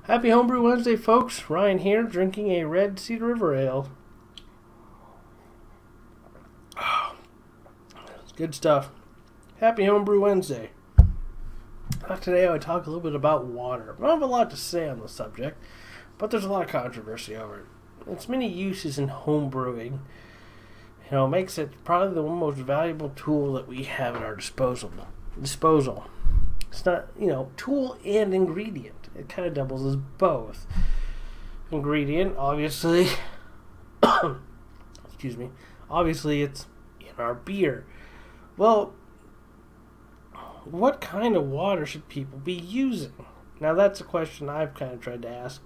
Happy Homebrew Wednesday, folks. Ryan here, drinking a red Cedar River Ale. It's good stuff. Happy Homebrew Wednesday. Today I would talk a little bit about water. I don't have a lot to say on the subject, but there's a lot of controversy over it. Its many uses in homebrewing, makes it probably the most valuable tool that we have at our disposal. It's not, tool and ingredient. It kind of doubles as both. Ingredient, obviously, excuse me, obviously it's in our beer. Well, what kind of water should people be using? Now that's a question I've kind of tried to ask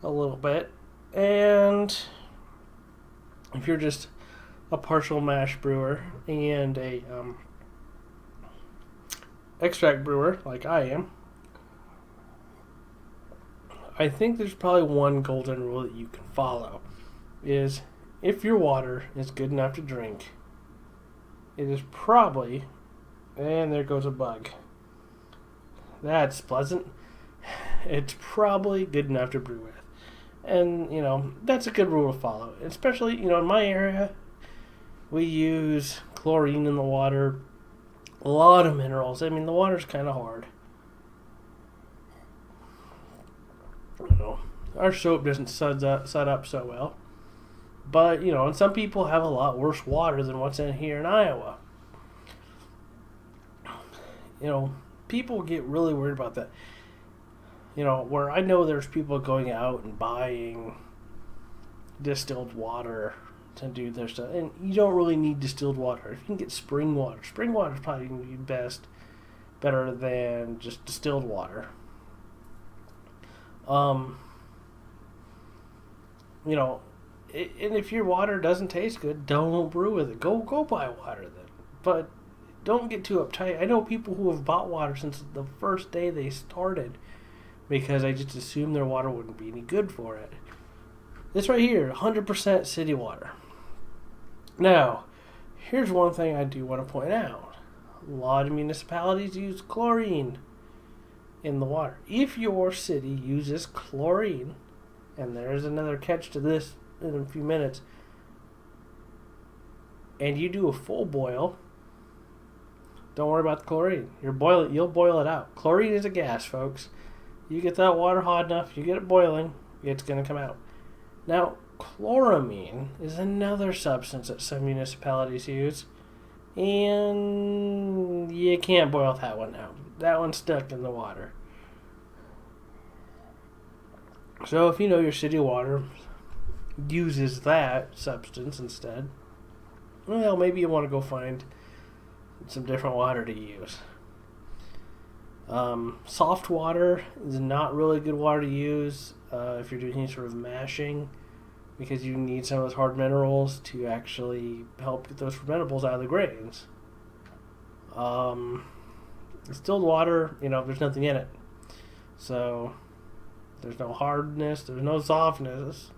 a little bit. And if you're just a partial mash brewer and a extract brewer like I am, I think there's probably one golden rule that you can follow. Is if your water is good enough to drink, it is probably, and there goes a bug. That's pleasant. It's probably good enough to brew with. And, that's a good rule to follow. Especially, in my area, we use chlorine in the water, a lot of minerals. I mean, the water's kind of hard. Our soap doesn't set up so well. But, and some people have a lot worse water than what's in here in Iowa. People get really worried about that. Where I know there's people going out and buying distilled water to do their stuff. And you don't really need distilled water. If you can get spring water is probably going to be better than just distilled water. And if your water doesn't taste good, don't brew with it. Go buy water then. But don't get too uptight. I know people who have bought water since the first day they started because I just assumed their water wouldn't be any good for it. This right here, 100% city water. Now, here's one thing I do want to point out. A lot of municipalities use chlorine in the water. If your city uses chlorine, and there's another catch to this in a few minutes, and you do a full boil, don't worry about the chlorine. You'll boil it out. Chlorine is a gas, folks. You get that water hot enough, you get it boiling, it's going to come out. Now, chloramine is another substance that some municipalities use, and you can't boil that one out. That one's stuck in the water. So if your city water uses that substance instead, well, maybe you want to go find some different water to use. Soft water is not really good water to use if you're doing any sort of mashing, because you need some of those hard minerals to actually help get those fermentables out of the grains. Distilled water, there's nothing in it. So there's no hardness, there's no softness.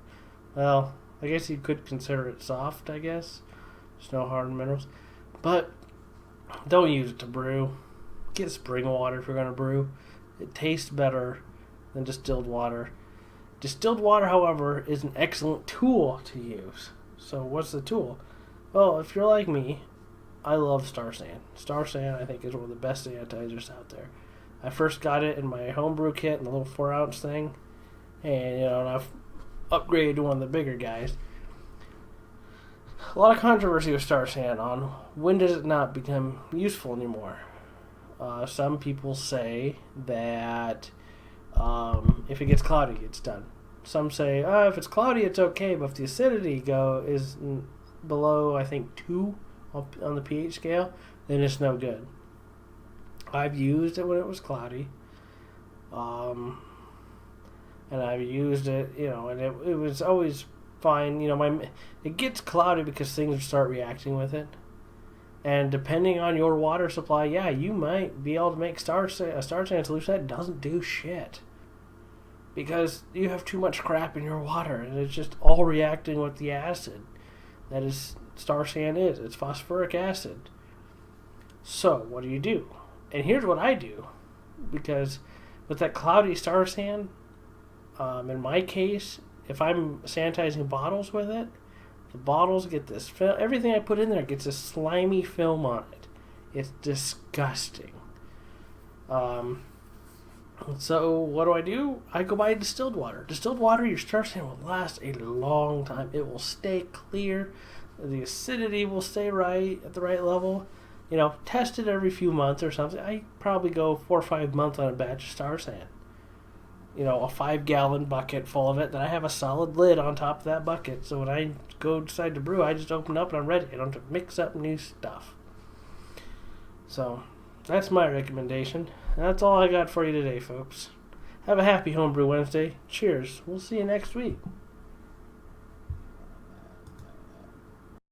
Well, I guess you could consider it soft, I guess. There's no hard minerals. But don't use it to brew. Get spring water if you're going to brew. It tastes better than distilled water. Distilled water, however, is an excellent tool to use. So what's the tool? Well, if you're like me, I love Star San. Star San, I think, is one of the best sanitizers out there. I first got it in my homebrew kit in the little 4-ounce thing. And, I've upgraded to one of the bigger guys. A lot of controversy with Star San on when does it not become useful anymore. Some people say that if it gets cloudy, it's done. Some say, if it's cloudy, it's okay, but if the acidity is below, I think, 2 on the pH scale, then it's no good. I've used it when it was cloudy, and I've used it, and it was always fine. It gets cloudy because things start reacting with it. And depending on your water supply, you might be able to make a Star San solution that doesn't do shit. Because you have too much crap in your water, and it's just all reacting with the acid. That is, Star San is. It's phosphoric acid. So, what do? And here's what I do. Because with that cloudy Star San, In my case, if I'm sanitizing bottles with it, the bottles get this film. Everything I put in there gets a slimy film on it. It's disgusting. So what do? I go buy distilled water. Distilled water, your star sand will last a long time. It will stay clear. The acidity will stay right at the right level. Test it every few months or something. I probably go 4 or 5 months on a batch of star sand. A 5-gallon bucket full of it. Then I have a solid lid on top of that bucket. So when I go decide to brew, I just open it up and I'm ready. I don't have to mix up new stuff. So that's my recommendation. That's all I got for you today, folks. Have a happy Homebrew Wednesday. Cheers. We'll see you next week.